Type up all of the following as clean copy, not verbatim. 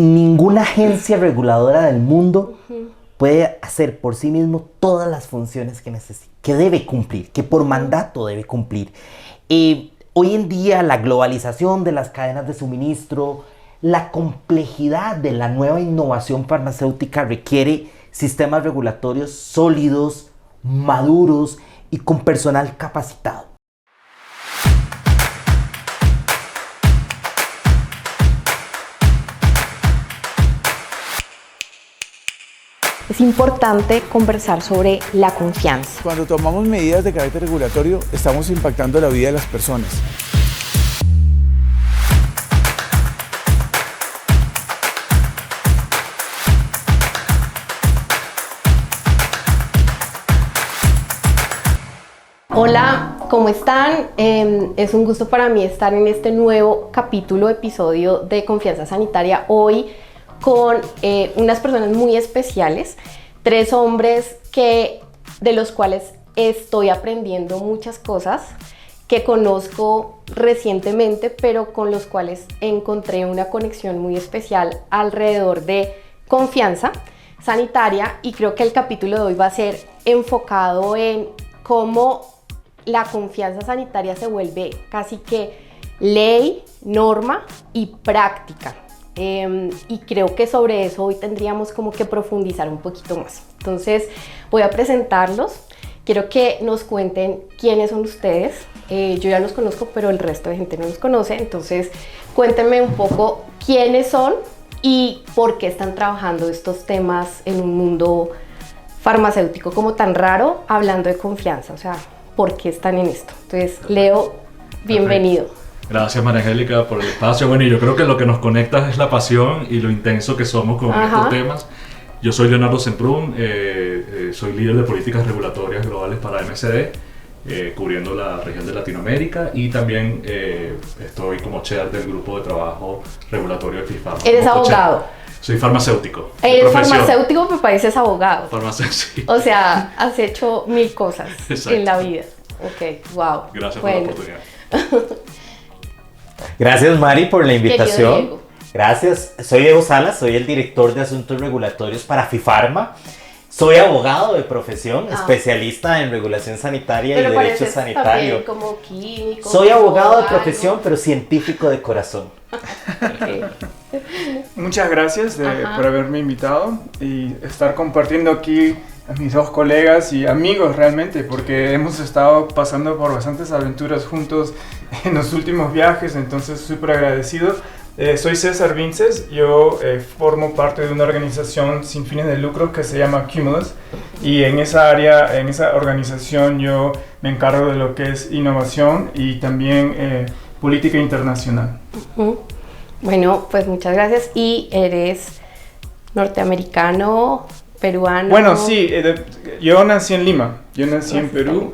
ninguna agencia reguladora del mundo puede hacer por sí mismo todas las funciones que necesita, que debe cumplir, que por mandato debe cumplir. Hoy en día la globalización de las cadenas de suministro, la complejidad de la nueva innovación farmacéutica requiere sistemas regulatorios sólidos, maduros y con personal capacitado. Es importante conversar sobre la confianza. Cuando tomamos medidas de carácter regulatorio, estamos impactando la vida de las personas. Hola, ¿cómo están? Es un gusto para mí estar en este nuevo episodio de Confianza Sanitaria. Hoy con unas personas muy especiales, 3 hombres de los cuales estoy aprendiendo muchas cosas, que conozco recientemente, pero con los cuales encontré una conexión muy especial alrededor de confianza sanitaria, y creo que el capítulo de hoy va a ser enfocado en cómo la confianza sanitaria se vuelve casi que ley, norma y práctica. Y creo que sobre eso hoy tendríamos como que profundizar un poquito más. Entonces voy a presentarlos. Quiero que nos cuenten quiénes son ustedes. Yo ya los conozco, pero el resto de gente no los conoce. Entonces cuéntenme un poco quiénes son y por qué están trabajando estos temas en un mundo farmacéutico como tan raro, hablando de confianza. O sea, ¿por qué están en esto? Entonces, Leo, bienvenido. Perfecto. Gracias, María Angélica, por el espacio. Bueno, y yo creo que lo que nos conecta es la pasión y lo intenso que somos con estos temas. Yo soy Leonardo Semprún, soy líder de políticas regulatorias globales para MSD, cubriendo la región de Latinoamérica, y también estoy como chair del grupo de trabajo regulatorio de FIFARMA. ¿Eres abogado? Soy farmacéutico. Eres farmacéutico, me pareces abogado. Farmacéutico. O sea, has hecho 1000 cosas en la vida. Ok, wow. Gracias por la oportunidad. Gracias, Mari, por la invitación. Querido Diego. Gracias. Soy Diego Salas, soy el director de Asuntos Regulatorios para FIFARMA. Soy abogado de profesión, especialista en regulación sanitaria y derecho sanitario. Como químico. Soy abogado de profesión, pero científico de corazón. Okay. Muchas gracias por haberme invitado y estar compartiendo aquí a mis 2 colegas y amigos realmente, porque hemos estado pasando por bastantes aventuras juntos en los últimos viajes, entonces súper agradecido. Soy César Vinces, yo formo parte de una organización sin fines de lucro que se llama Cumulus, y en esa área, en esa organización yo me encargo de lo que es innovación y también política internacional. Bueno, pues muchas gracias. ¿Y eres norteamericano, peruano? Bueno, sí, yo nací en Lima, yo nací en Perú.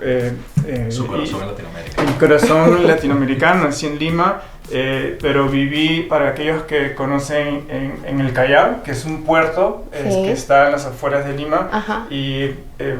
Su corazón en Latinoamérica. Mi corazón latinoamericano, nací en Lima, pero viví, para aquellos que conocen, en el Callao, que es un puerto que está en las afueras de Lima. Ajá. Y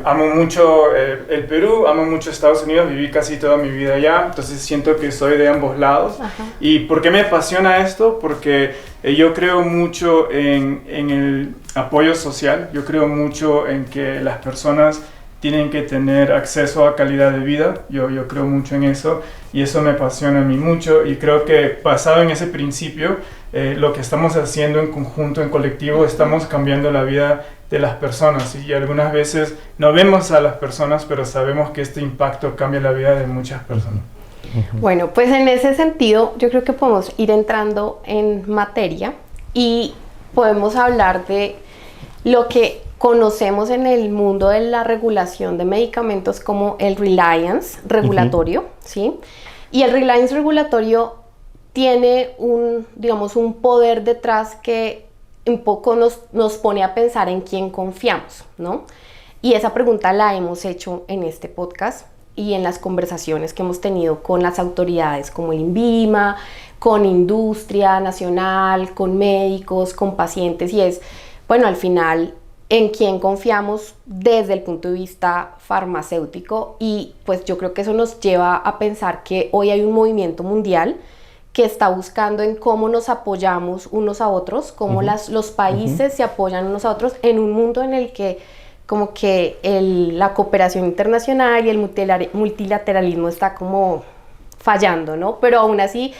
amo mucho el Perú, amo mucho Estados Unidos, viví casi toda mi vida allá, entonces siento que soy de ambos lados. Ajá. ¿Y por qué me apasiona esto? Porque yo creo mucho en el apoyo social, yo creo mucho en que las personas tienen que tener acceso a calidad de vida, yo creo mucho en eso, y eso me apasiona a mí mucho, y creo que basado en ese principio, lo que estamos haciendo en conjunto, en colectivo, estamos cambiando la vida de las personas, y algunas veces no vemos a las personas, pero sabemos que este impacto cambia la vida de muchas personas. Bueno, pues en ese sentido yo creo que podemos ir entrando en materia y podemos hablar de lo que conocemos en el mundo de la regulación de medicamentos como el reliance regulatorio, ¿sí? Y el reliance regulatorio tiene un poder detrás que un poco nos pone a pensar en quién confiamos, ¿no? Y esa pregunta la hemos hecho en este podcast y en las conversaciones que hemos tenido con las autoridades como el INVIMA, con industria nacional, con médicos, con pacientes, y es, bueno, al final, en quién confiamos desde el punto de vista farmacéutico. Y pues yo creo que eso nos lleva a pensar que hoy hay un movimiento mundial que está buscando en cómo nos apoyamos unos a otros, cómo los países se apoyan unos a otros en un mundo en el que como que la cooperación internacional y el multilateralismo está como fallando, ¿no? Pero aún así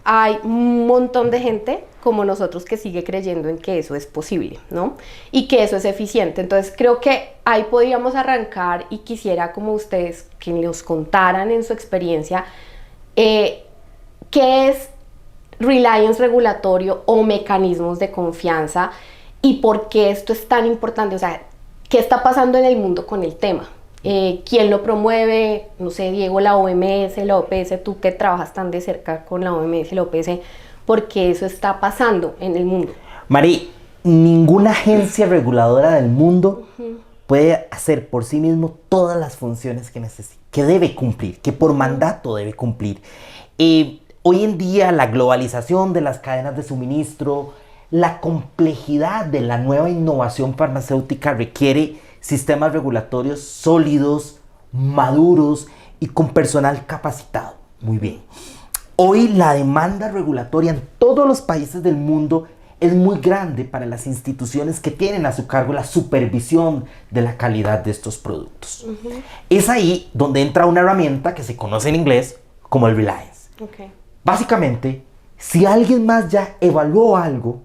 hay un montón de gente como nosotros que sigue creyendo en que eso es posible, ¿no? Y que eso es eficiente. Entonces creo que ahí podríamos arrancar y quisiera como ustedes que nos contaran en su experiencia qué es reliance regulatorio o mecanismos de confianza y por qué esto es tan importante. O sea, ¿qué está pasando en el mundo con el tema? ¿Quién lo promueve? No sé, Diego, la OMS, la OPS, tú que trabajas tan de cerca con la OMS y la OPS, ¿por qué eso está pasando en el mundo? Mari, ninguna agencia reguladora del mundo puede hacer por sí mismo todas las funciones que necesita, que debe cumplir, que por mandato debe cumplir. Hoy en día la globalización de las cadenas de suministro, la complejidad de la nueva innovación farmacéutica requiere sistemas regulatorios sólidos, maduros y con personal capacitado. Muy bien. Hoy la demanda regulatoria en todos los países del mundo es muy grande para las instituciones que tienen a su cargo la supervisión de la calidad de estos productos. Es ahí donde entra una herramienta que se conoce en inglés como el reliance. Básicamente, si alguien más ya evaluó algo,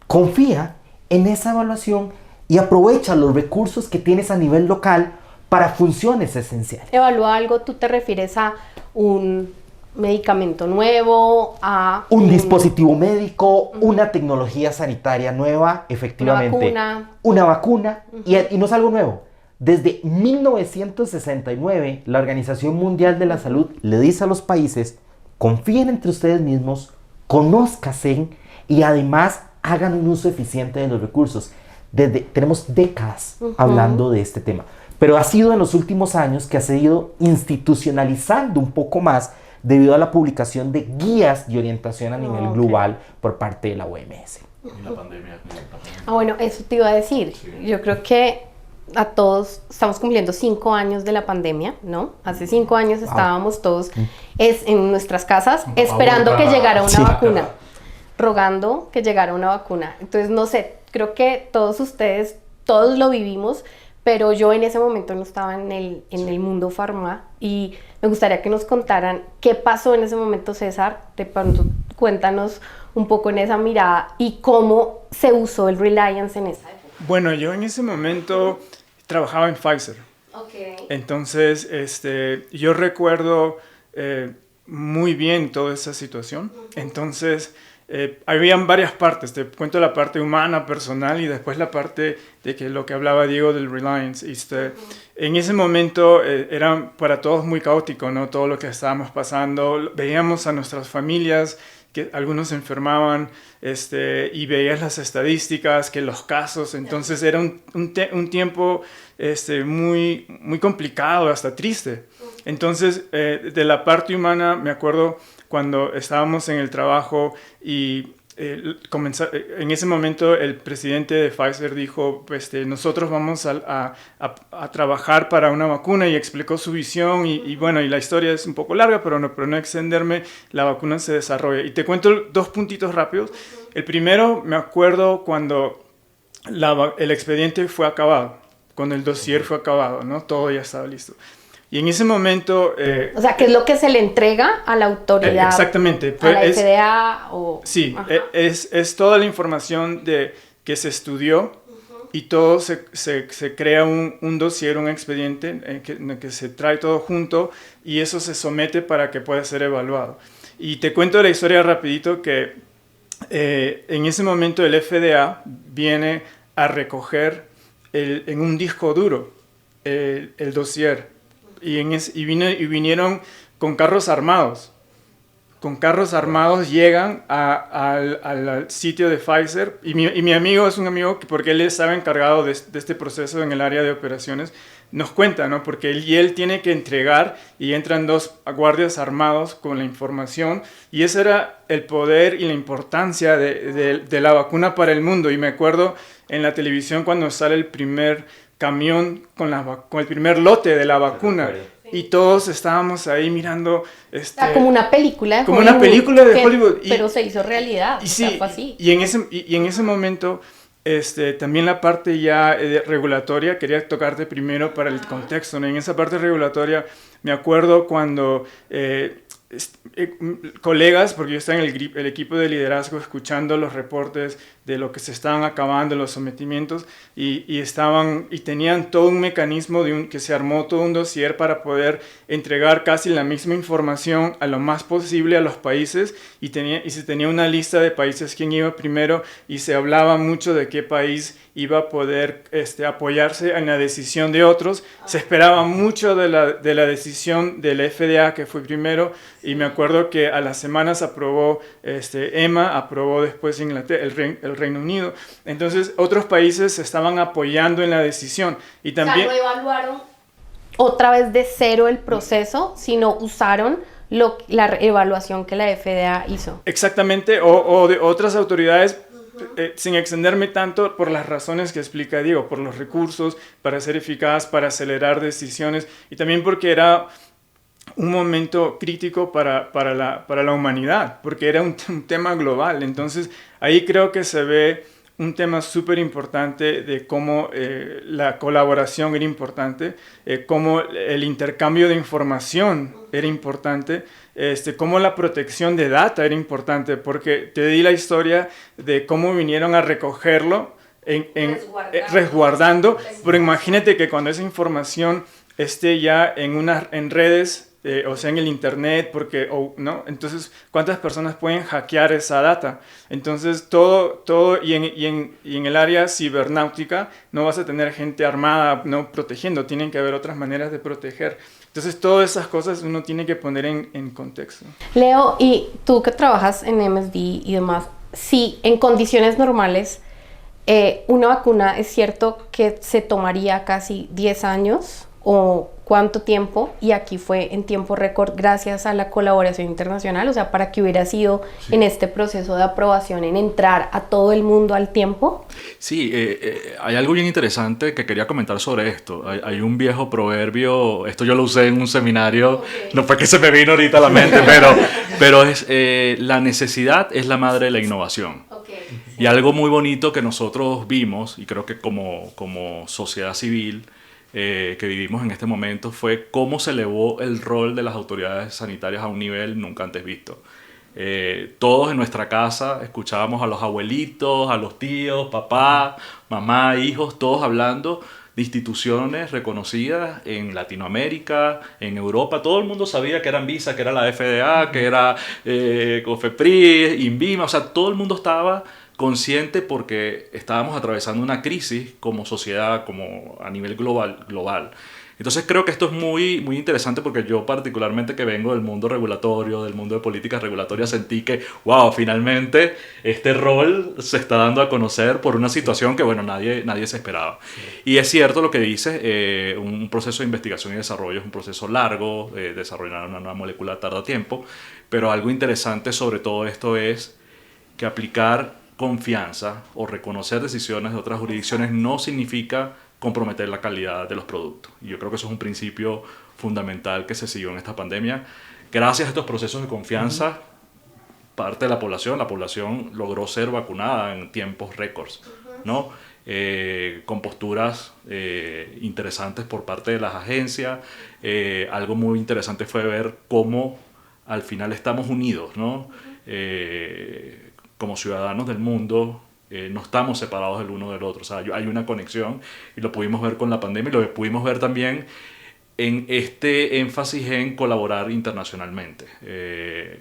confía en esa evaluación y aprovecha los recursos que tienes a nivel local para funciones esenciales. Evalúa algo, tú te refieres a un medicamento nuevo, a un dispositivo médico, una tecnología sanitaria nueva, efectivamente. Una vacuna. Y no es algo nuevo. Desde 1969, la Organización Mundial de la Salud le dice a los países: confíen entre ustedes mismos, conózcanse y además hagan un uso eficiente de los recursos. Tenemos décadas hablando de este tema, pero ha sido en los últimos años que se ha ido institucionalizando un poco más debido a la publicación de guías de orientación a nivel global por parte de la OMS. Y la pandemia. Bueno, eso te iba a decir. Sí. Yo creo que a todos estamos cumpliendo 5 años de la pandemia, ¿no? Hace 5 años estábamos todos en nuestras casas esperando que llegara una vacuna, rogando que llegara una vacuna. Entonces, no sé, creo que todos ustedes, todos lo vivimos, pero yo en ese momento no estaba en el mundo farma y me gustaría que nos contaran qué pasó en ese momento, César. De pronto, cuéntanos un poco en esa mirada y cómo se usó el reliance en esa época. Bueno, yo en ese momento trabajaba en Pfizer. Entonces, yo recuerdo muy bien toda esa situación. Entonces, habían varias partes. Te cuento la parte humana, personal, y después la parte de que lo que hablaba Diego del reliance. En ese momento era para todos muy caótico, ¿no? Todo lo que estábamos pasando. Veíamos a nuestras familias, que algunos se enfermaban, y veías las estadísticas, que los casos. Entonces era un tiempo muy, muy complicado, hasta triste. Entonces, de la parte humana, me acuerdo cuando estábamos en el trabajo y en ese momento el presidente de Pfizer dijo, nosotros vamos a trabajar para una vacuna, y explicó su visión y bueno, y la historia es un poco larga, pero no extenderme, la vacuna se desarrolla. Y te cuento 2 puntitos rápidos. El primero, me acuerdo cuando el expediente fue acabado, cuando el dossier fue acabado, ¿no? Todo ya estaba listo. Y en ese momento... o sea, ¿qué es lo que se le entrega a la autoridad? Exactamente. ¿A la FDA? Sí, es toda la información que se estudió y todo se crea un dossier, un expediente en el que se trae todo junto y eso se somete para que pueda ser evaluado. Y te cuento la historia rapidito que en ese momento el FDA viene a recoger en un disco duro el dossier. Y vinieron con carros armados. Con carros armados llegan al sitio de Pfizer. Y mi amigo es un amigo porque él estaba encargado de este proceso en el área de operaciones. Nos cuenta, ¿no? Porque él tiene que entregar y entran 2 guardias armados con la información. Y ese era el poder y la importancia de la vacuna para el mundo. Y me acuerdo en la televisión cuando sale el primer camión con el primer lote de la vacuna. y todos estábamos ahí mirando... como una película de como Hollywood. Una película de Hollywood. Pero se hizo realidad, sí, fue así. Y en ese momento... también la parte ya regulatoria, quería tocarte primero para el contexto, ¿no? En esa parte regulatoria me acuerdo cuando colegas, porque yo estaba en el equipo de liderazgo escuchando los reportes de lo que se estaban acabando, los sometimientos, y tenían todo un mecanismo que se armó todo un dossier para poder entregar casi la misma información a lo más posible a los países, y se tenía una lista de países quién iba primero, y se hablaba mucho de qué país iba a poder apoyarse en la decisión de otros. Se esperaba mucho de la decisión del FDA, que fue primero, y me acuerdo que a las semanas aprobó EMA, aprobó después Inglaterra, el Reino Unido. Entonces otros países se estaban apoyando en la decisión. Y también... O sea, no evaluaron otra vez de cero el proceso, sino usaron la evaluación que la FDA hizo. Exactamente, o de otras autoridades... sin extenderme tanto por las razones que explica Diego, por los recursos, para ser eficaz, para acelerar decisiones, y también porque era un momento crítico para la humanidad, porque era un tema global. Entonces ahí creo que se ve un tema súper importante de cómo la colaboración era importante, cómo el intercambio de información era importante, cómo la protección de data era importante, porque te di la historia de cómo vinieron a recogerlo resguardando, pero imagínate que cuando esa información esté ya en redes, o sea, en el internet, ¿no? Entonces, ¿cuántas personas pueden hackear esa data? Entonces, todo y en el área cibernáutica no vas a tener gente armada, ¿no?, protegiendo, tienen que haber otras maneras de proteger. Entonces, todas esas cosas uno tiene que poner en contexto. Leo, y tú que trabajas en MSD y demás, si en condiciones normales una vacuna es cierto que se tomaría casi 10 años o cuánto tiempo, y aquí fue en tiempo récord gracias a la colaboración internacional, o sea, para que hubiera sido en este proceso de aprobación, en entrar a todo el mundo al tiempo. Sí, hay algo bien interesante que quería comentar sobre esto. Hay un viejo proverbio, esto yo lo usé en un seminario, no fue que se me vino ahorita a la mente, pero es la necesidad es la madre de la innovación. Y algo muy bonito que nosotros vimos, y creo que como sociedad civil, que vivimos en este momento, fue cómo se elevó el rol de las autoridades sanitarias a un nivel nunca antes visto. Todos en nuestra casa escuchábamos a los abuelitos, a los tíos, papá, mamá, hijos, todos hablando de instituciones reconocidas en Latinoamérica, en Europa. Todo el mundo sabía que era Anvisa, que era la FDA, que era COFEPRIS, INVIMA, o sea, todo el mundo estaba consciente porque estábamos atravesando una crisis como sociedad, como a nivel global. Entonces creo que esto es muy, muy interesante porque yo particularmente que vengo del mundo regulatorio, del mundo de políticas regulatorias, sentí que, wow, finalmente este rol se está dando a conocer por una situación que, bueno, nadie se esperaba. Sí. Y es cierto lo que dices, un proceso de investigación y desarrollo es un proceso largo, desarrollar una nueva molécula tarda tiempo, pero algo interesante sobre todo esto es que aplicar confianza o reconocer decisiones de otras jurisdicciones no significa comprometer la calidad de los productos. Y yo creo que eso es un principio fundamental que se siguió en esta pandemia. Gracias a estos procesos de confianza, parte de la población logró ser vacunada en tiempos récords, ¿no? Con posturas interesantes por parte de las agencias. Algo muy interesante fue ver cómo al final estamos unidos, ¿no? Como ciudadanos del mundo, no estamos separados el uno del otro, o sea, hay una conexión y lo pudimos ver con la pandemia y lo pudimos ver también en este énfasis en colaborar internacionalmente.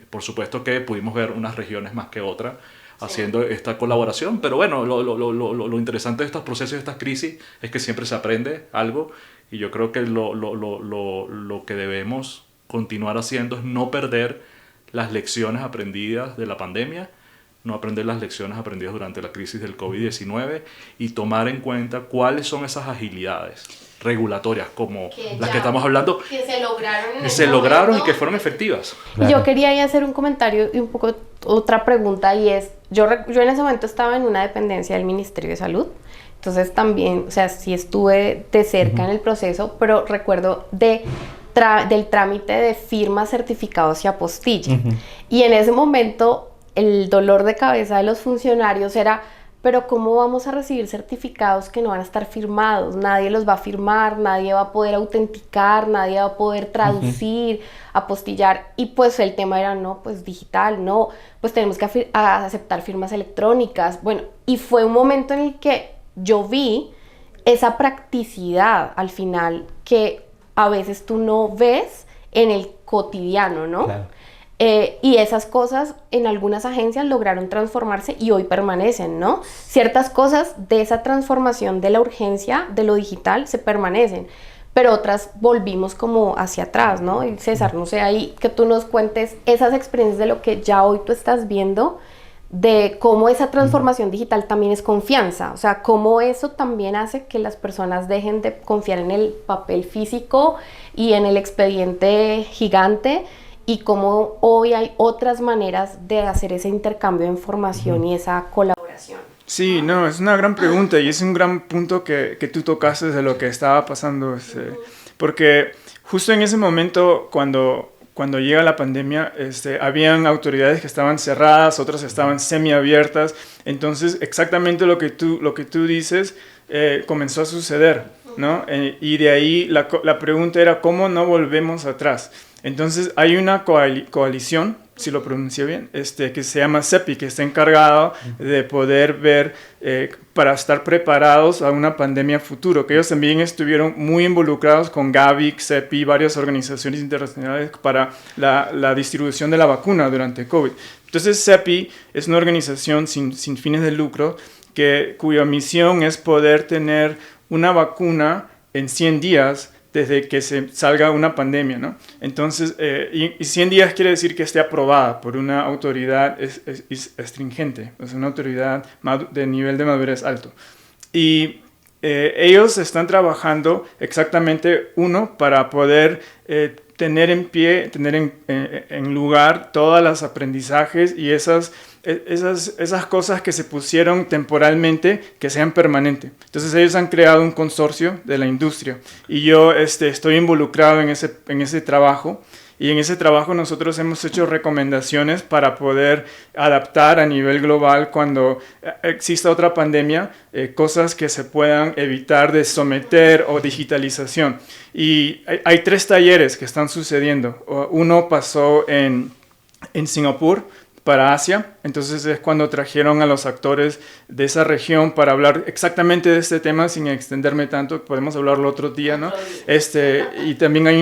Por supuesto que pudimos ver unas regiones más que otras haciendo esta colaboración, pero bueno, lo interesante de estos procesos, de estas crisis, es que siempre se aprende algo y yo creo que lo que debemos continuar haciendo es no perder las lecciones aprendidas de la pandemia, no aprender las lecciones aprendidas durante la crisis del COVID-19 y tomar en cuenta cuáles son esas agilidades regulatorias como las que estamos hablando, que se lograron y que fueron efectivas. Claro. Yo quería ahí hacer un comentario y un poco otra pregunta, y es, yo en ese momento estaba en una dependencia del Ministerio de Salud, entonces también, o sea, sí estuve de cerca en el proceso, pero recuerdo de del trámite de firmas, certificados y apostilla. Y en ese momento el dolor de cabeza de los funcionarios era, pero ¿cómo vamos a recibir certificados que no van a estar firmados? Nadie los va a firmar, nadie va a poder autenticar, nadie va a poder traducir, apostillar. Y pues el tema era, no, pues digital, no, pues tenemos que aceptar firmas electrónicas. Bueno, y fue un momento en el que yo vi esa practicidad al final que a veces tú no ves en el cotidiano, ¿no? Claro. Y esas cosas en algunas agencias lograron transformarse y hoy permanecen, ¿no? Ciertas cosas de esa transformación de la urgencia, de lo digital, se permanecen, pero otras volvimos como hacia atrás, ¿no? Y César, no sé, ahí que tú nos cuentes esas experiencias de lo que ya hoy tú estás viendo, de cómo esa transformación digital también es confianza, o sea, cómo eso también hace que las personas dejen de confiar en el papel físico y en el expediente gigante, y cómo hoy hay otras maneras de hacer ese intercambio de información y esa colaboración. Sí, no, es una gran pregunta y es un gran punto que tú tocaste de lo que estaba pasando, porque justo en ese momento cuando llega la pandemia, habían autoridades que estaban cerradas, otras estaban semiabiertas, entonces exactamente lo que tú dices comenzó a suceder, ¿no? Y de ahí la pregunta era, ¿cómo no volvemos atrás? Entonces hay una coalición, si lo pronuncié bien, que se llama CEPI, que está encargado de poder ver para estar preparados a una pandemia futuro, que ellos también estuvieron muy involucrados con Gavi, CEPI, varias organizaciones internacionales para la distribución de la vacuna durante COVID. Entonces CEPI es una organización sin fines de lucro cuya misión es poder tener una vacuna en 100 días desde que se salga una pandemia, ¿no? Entonces, y 100 días quiere decir que esté aprobada por una autoridad astringente, o sea, una autoridad de nivel de madurez alto. Y ellos están trabajando exactamente, para poder tener en pie, tener en lugar todos los aprendizajes y esas cosas que se pusieron temporalmente, que sean permanentes. Entonces ellos han creado un consorcio de la industria y yo estoy involucrado en ese trabajo, y en ese trabajo nosotros hemos hecho recomendaciones para poder adaptar a nivel global cuando exista otra pandemia, cosas que se puedan evitar de someter o digitalización. Y hay 3 talleres que están sucediendo. Uno pasó en Singapur, para Asia, entonces es cuando trajeron a los actores de esa región para hablar exactamente de este tema sin extenderme tanto, podemos hablarlo otro día, ¿no? Y también hay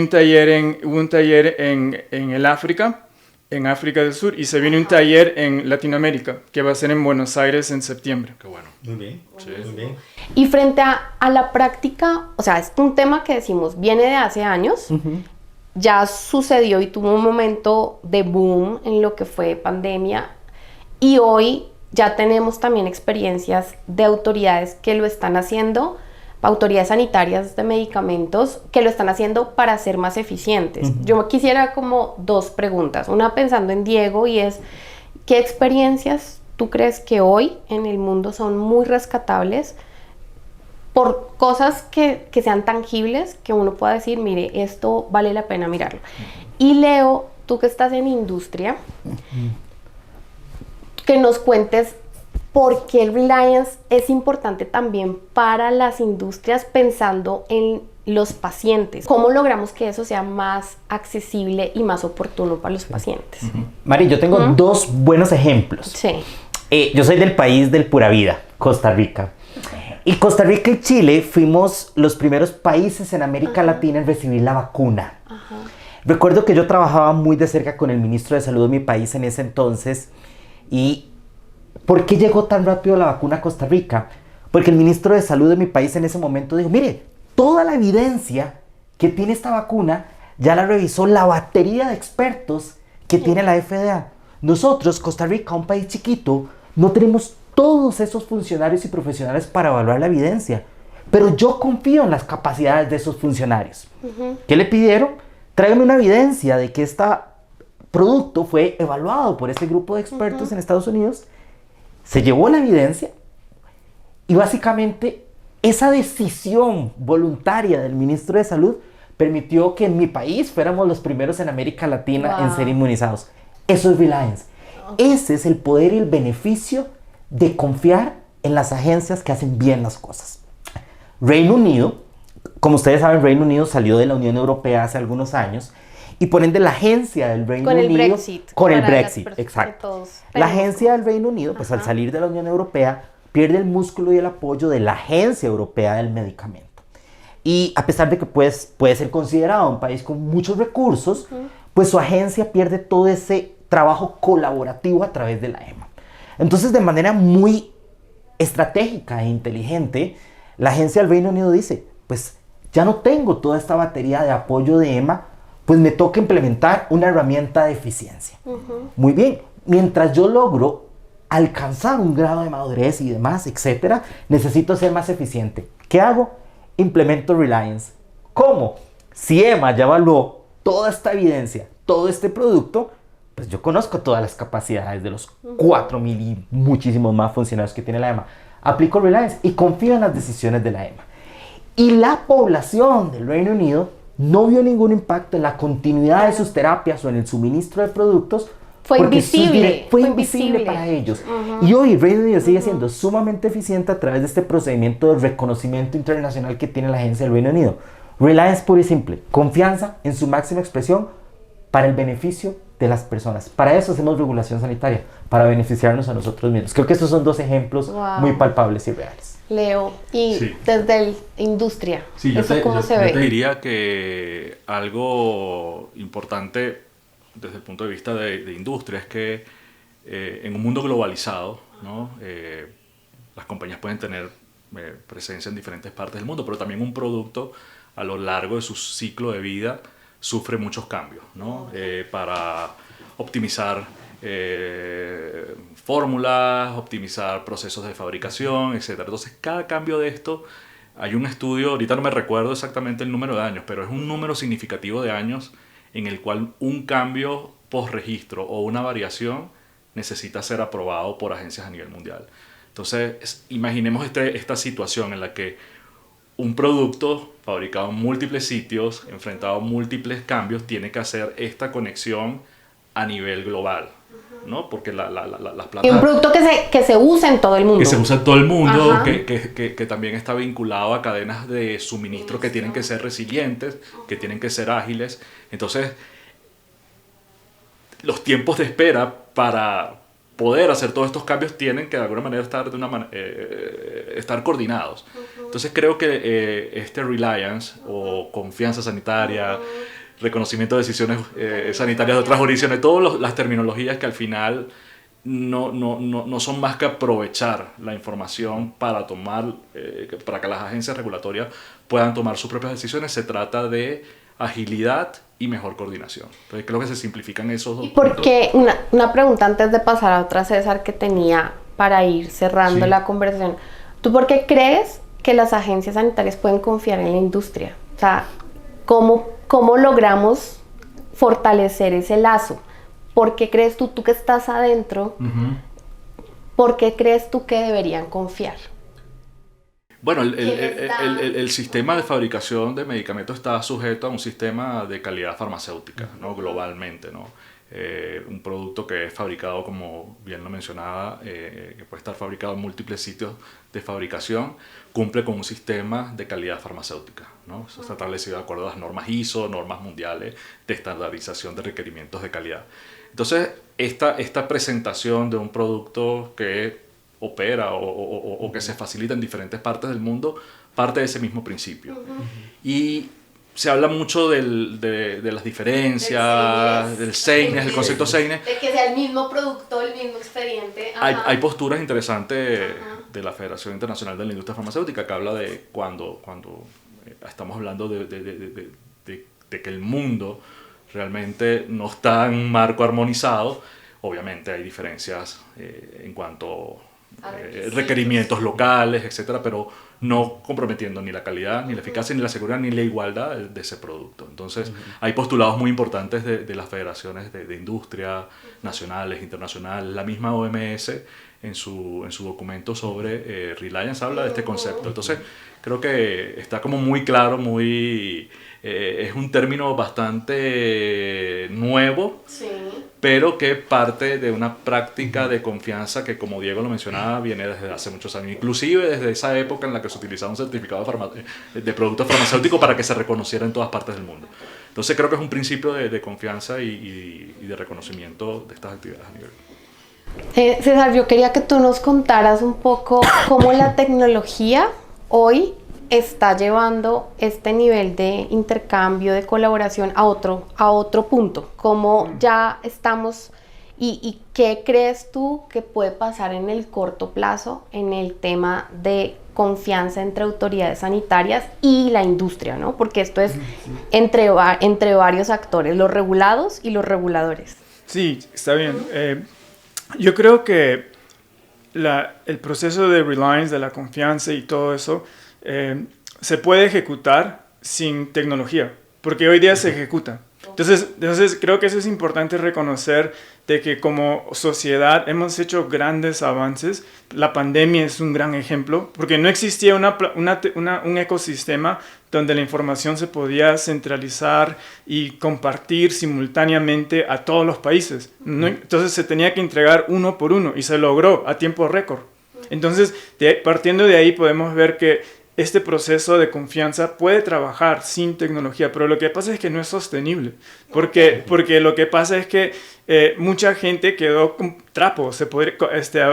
hubo un taller en el África, en África del Sur, y se viene un taller en Latinoamérica, que va a ser en Buenos Aires en septiembre. Qué bueno. Muy bien, Sí. muy bien. Y frente a la práctica, o sea, es un tema que decimos, viene de hace años, ya sucedió y tuvo un momento de boom en lo que fue pandemia, y hoy ya tenemos también experiencias de autoridades que lo están haciendo, autoridades sanitarias de medicamentos que lo están haciendo para ser más eficientes. Yo quisiera como 2 preguntas, una pensando en Diego, y es, ¿qué experiencias tú crees que hoy en el mundo son muy rescatables por cosas que sean tangibles, que uno pueda decir, mire, esto vale la pena mirarlo? Y Leo, tú que estás en industria, que nos cuentes por qué el Reliance es importante también para las industrias pensando en los pacientes. ¿Cómo logramos que eso sea más accesible y más oportuno para los pacientes? Mari, yo tengo 2 buenos ejemplos. Sí. Yo soy del país del pura vida, Costa Rica. Y Costa Rica y Chile fuimos los primeros países en América Latina en recibir la vacuna. Recuerdo que yo trabajaba muy de cerca con el ministro de Salud de mi país en ese entonces. ¿Y por qué llegó tan rápido la vacuna a Costa Rica? Porque el ministro de Salud de mi país en ese momento dijo, mire, toda la evidencia que tiene esta vacuna ya la revisó la batería de expertos que tiene la FDA. Nosotros, Costa Rica, un país chiquito, no tenemos todos esos funcionarios y profesionales para evaluar la evidencia. Pero yo confío en las capacidades de esos funcionarios. ¿Qué le pidieron? Tráigame una evidencia de que este producto fue evaluado por ese grupo de expertos en Estados Unidos. Se llevó la evidencia y básicamente esa decisión voluntaria del ministro de Salud permitió que en mi país fuéramos los primeros en América Latina en ser inmunizados. Eso es Reliance. Ese es el poder y el beneficio de confiar en las agencias que hacen bien las cosas. Reino Unido, como ustedes saben, Reino Unido salió de la Unión Europea hace algunos años y por ende la agencia del Reino Unido... Con el Brexit, exacto. La agencia del Reino Unido, pues al salir de la Unión Europea, pierde el músculo y el apoyo de la Agencia Europea del Medicamento. Y a pesar de que pues, puede ser considerado un país con muchos recursos, pues su agencia pierde todo ese trabajo colaborativo a través de la EMA. Entonces, de manera muy estratégica e inteligente, la agencia del Reino Unido dice, pues ya no tengo toda esta batería de apoyo de EMA, pues me toca implementar una herramienta de eficiencia. Muy bien, mientras yo logro alcanzar un grado de madurez y demás, etcétera, necesito ser más eficiente. ¿Qué hago? Implemento Reliance. ¿Cómo? Si EMA ya evaluó toda esta evidencia, todo este producto, pues yo conozco todas las capacidades de los 4.000 y muchísimos más funcionarios que tiene la EMA. Aplico Reliance y confío en las decisiones de la EMA. Y la población del Reino Unido no vio ningún impacto en la continuidad de sus terapias o en el suministro de productos. Fue invisible. Fue invisible para ellos. Y hoy el Reino Unido sigue siendo sumamente eficiente a través de este procedimiento de reconocimiento internacional que tiene la agencia del Reino Unido. Reliance pura y simple. Confianza en su máxima expresión para el beneficio de las personas. Para eso hacemos regulación sanitaria, para beneficiarnos a nosotros mismos. Creo que estos son dos ejemplos muy palpables y reales. Leo, y desde la industria, ¿eso cómo se ve? Yo te diría que algo importante desde el punto de vista de industria es que en un mundo globalizado, ¿no? Las compañías pueden tener presencia en diferentes partes del mundo, pero también un producto a lo largo de su ciclo de vida sufre muchos cambios, ¿no? Para optimizar fórmulas, optimizar procesos de fabricación, etc. Entonces, cada cambio de esto, hay un estudio, ahorita no me recuerdo exactamente el número de años, pero es un número significativo de años en el cual un cambio post-registro o una variación necesita ser aprobado por agencias a nivel mundial. Entonces, imaginemos esta situación en la que un producto fabricado en múltiples sitios, enfrentado a múltiples cambios, tiene que hacer esta conexión a nivel global, ¿no? Porque las plantas... Y un producto que se usa en todo el mundo. Que se usa en todo el mundo, que también está vinculado a cadenas de suministro que tienen que ser resilientes, que tienen que ser ágiles. Entonces, los tiempos de espera para poder hacer todos estos cambios tienen que de alguna manera estar coordinados. Entonces creo que este Reliance o confianza sanitaria, reconocimiento de decisiones sanitarias de otras jurisdicciones, todas las terminologías que al final no son más que aprovechar la información para para que las agencias regulatorias puedan tomar sus propias decisiones. Se trata de agilidad y mejor coordinación. Entonces creo que se simplifican esos dos. ¿Y por qué? Una pregunta antes de pasar a otra, César, que tenía para ir cerrando la conversación. ¿Tú por qué crees que las agencias sanitarias pueden confiar en la industria? O sea, ¿cómo logramos fortalecer ese lazo? ¿Por qué crees tú que estás adentro, por qué crees tú que deberían confiar? Bueno, el sistema de fabricación de medicamentos está sujeto a un sistema de calidad farmacéutica, ¿no? Globalmente, ¿no? Un producto que es fabricado, como bien lo mencionaba, que puede estar fabricado en múltiples sitios de fabricación, cumple con un sistema de calidad farmacéutica, ¿no? Eso está establecido de acuerdo a las normas ISO, normas mundiales de estandarización de requerimientos de calidad. Entonces, esta presentación de un producto que opera o que se facilita en diferentes partes del mundo parte de ese mismo principio. Y se habla mucho de las diferencias, del SEINES, el concepto SEINES. De que sea el mismo producto, el mismo expediente. Hay posturas interesantes de la Federación Internacional de la Industria Farmacéutica que habla de cuando estamos hablando de que el mundo realmente no está en un marco armonizado. Obviamente hay diferencias en cuanto requerimientos locales, etcétera, pero no comprometiendo ni la calidad, ni la eficacia, ni la seguridad, ni la igualdad de ese producto. Entonces, hay postulados muy importantes de las federaciones de industria, nacionales, internacionales, la misma OMS, en su documento sobre Reliance habla de este concepto. Entonces, creo que está como muy claro, es un término bastante nuevo, sí, pero que parte de una práctica de confianza que, como Diego lo mencionaba, viene desde hace muchos años, inclusive desde esa época en la que se utilizaba un certificado de producto farmacéutico para que se reconociera en todas partes del mundo. Entonces creo que es un principio de confianza y de reconocimiento de estas actividades a nivel. César, yo quería que tú nos contaras un poco cómo la tecnología hoy está llevando este nivel de intercambio, de colaboración a otro punto. Cómo ya estamos y qué crees tú que puede pasar en el corto plazo en el tema de confianza entre autoridades sanitarias y la industria, ¿no? Porque esto es entre varios actores, los regulados y los reguladores. Sí, está bien. Yo creo que el proceso de reliance, de la confianza y todo eso, se puede ejecutar sin tecnología, porque hoy día se ejecuta. Entonces creo que eso es importante reconocer, de que como sociedad hemos hecho grandes avances. La pandemia es un gran ejemplo, porque no existía un ecosistema donde la información se podía centralizar y compartir simultáneamente a todos los países, ¿no? Entonces se tenía que entregar uno por uno y se logró a tiempo récord. Entonces, partiendo de ahí podemos ver que este proceso de confianza puede trabajar sin tecnología, pero lo que pasa es que no es sostenible, porque lo que pasa es que mucha gente quedó con trapos,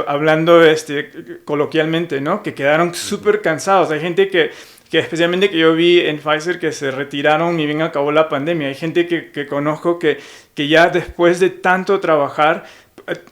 hablando coloquialmente, ¿no? Que quedaron súper cansados. Hay gente que especialmente que yo vi en Pfizer, que se retiraron y bien acabó la pandemia. Hay gente que conozco que ya después de tanto trabajar,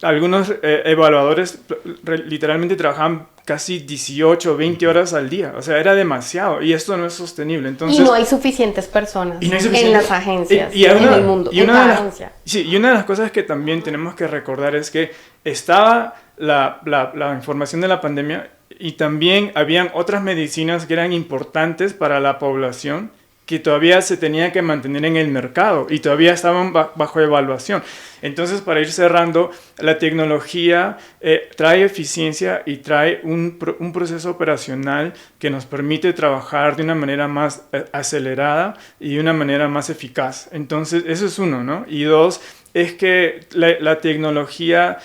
algunos evaluadores literalmente trabajaban casi 18 o 20 horas al día. O sea, era demasiado y esto no es sostenible. Entonces, y no hay suficientes personas en las agencias, en el mundo, y una de las cosas que también tenemos que recordar es que estaba la información de la pandemia y también habían otras medicinas que eran importantes para la población que todavía se tenía que mantener en el mercado y todavía estaban bajo evaluación. Entonces, para ir cerrando, la tecnología trae eficiencia y trae un proceso operacional que nos permite trabajar de una manera más acelerada y de una manera más eficaz. Entonces, eso es uno, ¿no? Y dos, es que la tecnología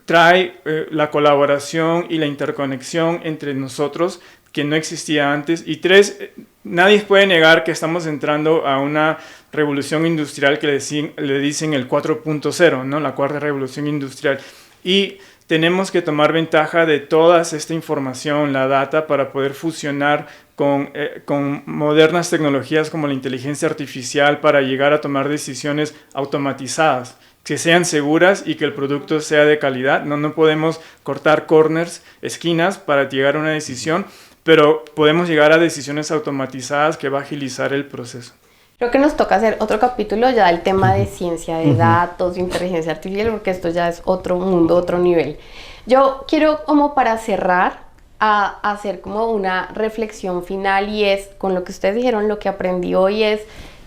trae la colaboración y la interconexión entre nosotros que no existía antes. Y tres, nadie puede negar que estamos entrando a una revolución industrial que le dicen el 4.0, ¿no? La cuarta revolución industrial. Y tenemos que tomar ventaja de toda esta información, la data, para poder fusionar con modernas tecnologías como la inteligencia artificial para llegar a tomar decisiones automatizadas, que sean seguras y que el producto sea de calidad. No podemos cortar corners, esquinas, para llegar a una decisión, pero podemos llegar a decisiones automatizadas que va a agilizar el proceso. Creo que nos toca hacer otro capítulo ya del tema de ciencia de datos, de inteligencia artificial, porque esto ya es otro mundo, otro nivel. Yo quiero, como para cerrar, a hacer como una reflexión final, y es, con lo que ustedes dijeron, lo que aprendí hoy es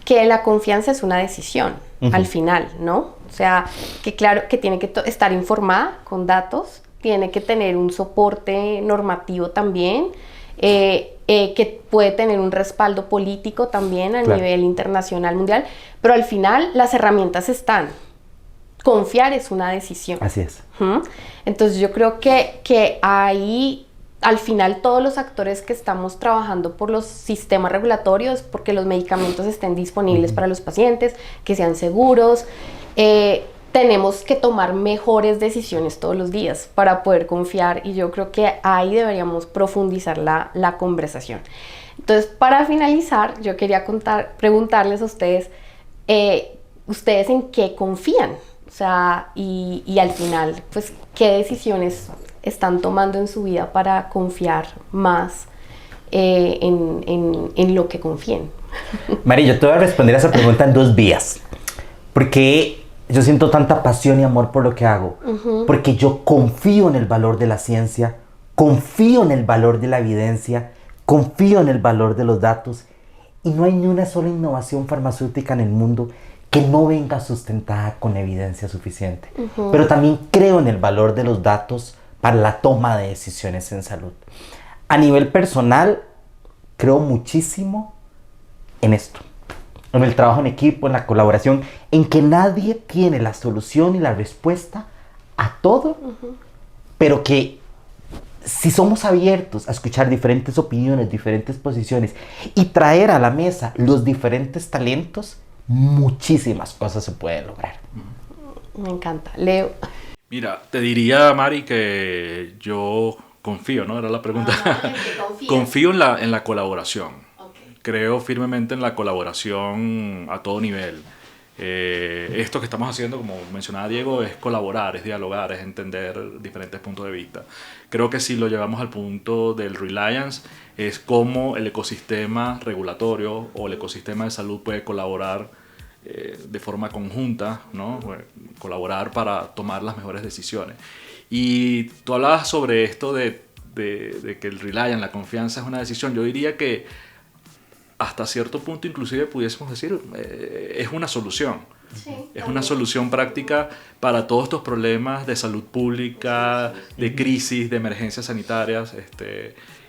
que la confianza es una decisión al final, ¿no? O sea, que claro, que tiene que estar informada con datos, tiene que tener un soporte normativo también, que puede tener un respaldo político también a nivel internacional, mundial, pero al final las herramientas están. Confiar es una decisión. Así es. Entonces yo creo que ahí, al final, todos los actores que estamos trabajando por los sistemas regulatorios, porque los medicamentos estén disponibles para los pacientes, que sean seguros, tenemos que tomar mejores decisiones todos los días para poder confiar, y yo creo que ahí deberíamos profundizar la conversación. Entonces, para finalizar, yo quería preguntarles a ustedes, ¿ustedes en qué confían? O sea, y al final, pues, ¿qué decisiones están tomando en su vida para confiar más en lo que confíen? Mari, yo te voy a responder a esa pregunta en dos vías. Porque yo siento tanta pasión y amor por lo que hago, porque yo confío en el valor de la ciencia, confío en el valor de la evidencia, confío en el valor de los datos, y no hay ni una sola innovación farmacéutica en el mundo que no venga sustentada con evidencia suficiente. Pero también creo en el valor de los datos para la toma de decisiones en salud. A nivel personal, creo muchísimo en esto, en el trabajo en equipo, en la colaboración, en que nadie tiene la solución y la respuesta a todo, pero que si somos abiertos a escuchar diferentes opiniones, diferentes posiciones y traer a la mesa los diferentes talentos, muchísimas cosas se pueden lograr. Me encanta. Leo. Mira, te diría, Mari, que yo confío, ¿no? Era la pregunta. Confío en la colaboración. Okay. Creo firmemente en la colaboración a todo nivel. Esto que estamos haciendo, como mencionaba Diego, es colaborar, es dialogar, es entender diferentes puntos de vista. Creo que si lo llevamos al punto del Reliance, es cómo el ecosistema regulatorio o el ecosistema de salud puede colaborar de forma conjunta, ¿no? Colaborar para tomar las mejores decisiones. Y tú hablabas sobre esto de que el Reliance, la confianza es una decisión. Yo diría que hasta cierto punto inclusive pudiésemos decir es una solución. Sí, es una solución práctica para todos estos problemas de salud pública, de crisis, de emergencias sanitarias.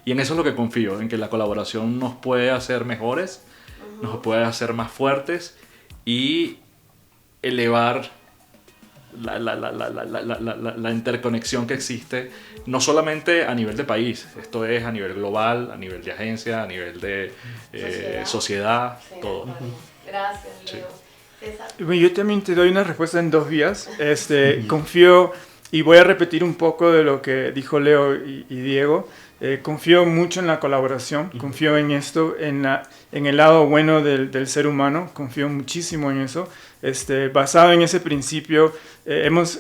Y en eso es lo que confío, en que la colaboración nos puede hacer mejores, nos puede hacer más fuertes y elevar la interconexión que existe, no solamente a nivel de país, esto es a nivel global, a nivel de agencia, a nivel de sociedad, sí, todo. Gracias, Leo. Sí. Yo también te doy una respuesta en 2 vías. Confío, y voy a repetir un poco de lo que dijo Leo y Diego. Confío mucho en la colaboración, confío en esto, en el lado bueno del ser humano, confío muchísimo en eso. Basado en ese principio,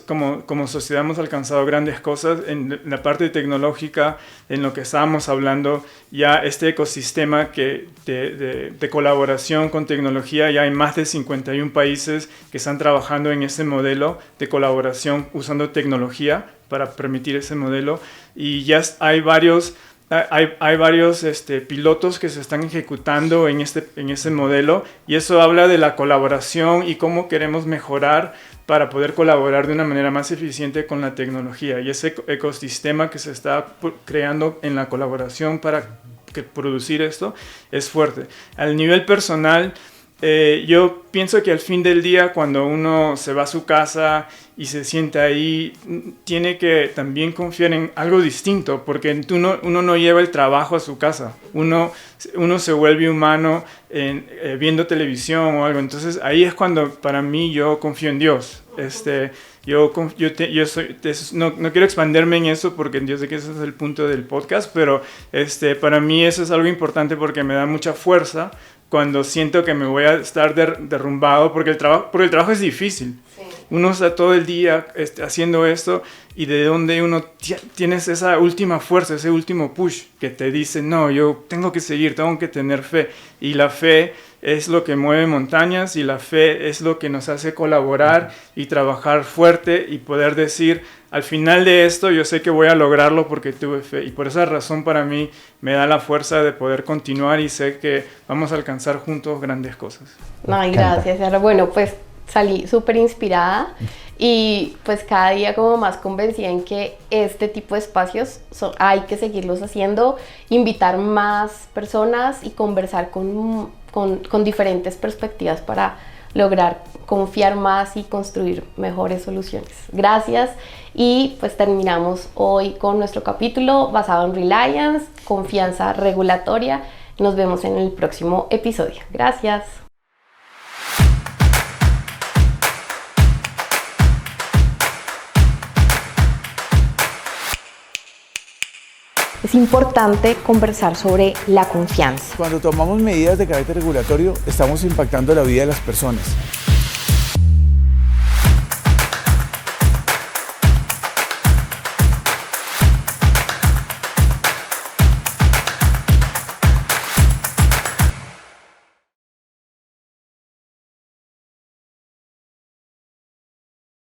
como sociedad hemos alcanzado grandes cosas en la parte tecnológica, en lo que estábamos hablando, ya este ecosistema de colaboración con tecnología, ya hay más de 51 países que están trabajando en ese modelo de colaboración usando tecnología para permitir ese modelo, y ya hay varios pilotos que se están ejecutando en ese modelo, y eso habla de la colaboración y cómo queremos mejorar para poder colaborar de una manera más eficiente con la tecnología, y ese ecosistema que se está creando en la colaboración para producir esto es fuerte. Al nivel personal, yo pienso que al fin del día, cuando uno se va a su casa y se sienta ahí, tiene que también confiar en algo distinto, porque uno no lleva el trabajo a su casa, uno se vuelve humano viendo televisión o algo. Entonces ahí es cuando para mí yo confío en Dios. No quiero expandirme en eso porque yo sé que ese es el punto del podcast, pero para mí eso es algo importante porque me da mucha fuerza cuando siento que me voy a estar derrumbado, porque el trabajo es difícil. Sí. Uno está todo el día haciendo esto, y de donde uno tienes esa última fuerza, ese último push que te dice, no, yo tengo que seguir, tengo que tener fe. Y la fe es lo que mueve montañas, y la fe es lo que nos hace colaborar y trabajar fuerte y poder decir, al final de esto yo sé que voy a lograrlo porque tuve fe, y por esa razón para mí me da la fuerza de poder continuar, y sé que vamos a alcanzar juntos grandes cosas. Ay, gracias, Sara. Bueno, pues salí súper inspirada y pues cada día como más convencida en que este tipo de espacios hay que seguirlos haciendo, invitar más personas y conversar con diferentes perspectivas para lograr confiar más y construir mejores soluciones. Gracias, y pues terminamos hoy con nuestro capítulo basado en Reliance, confianza regulatoria. Nos vemos en el próximo episodio. Gracias. Es importante conversar sobre la confianza. Cuando tomamos medidas de carácter regulatorio, estamos impactando la vida de las personas.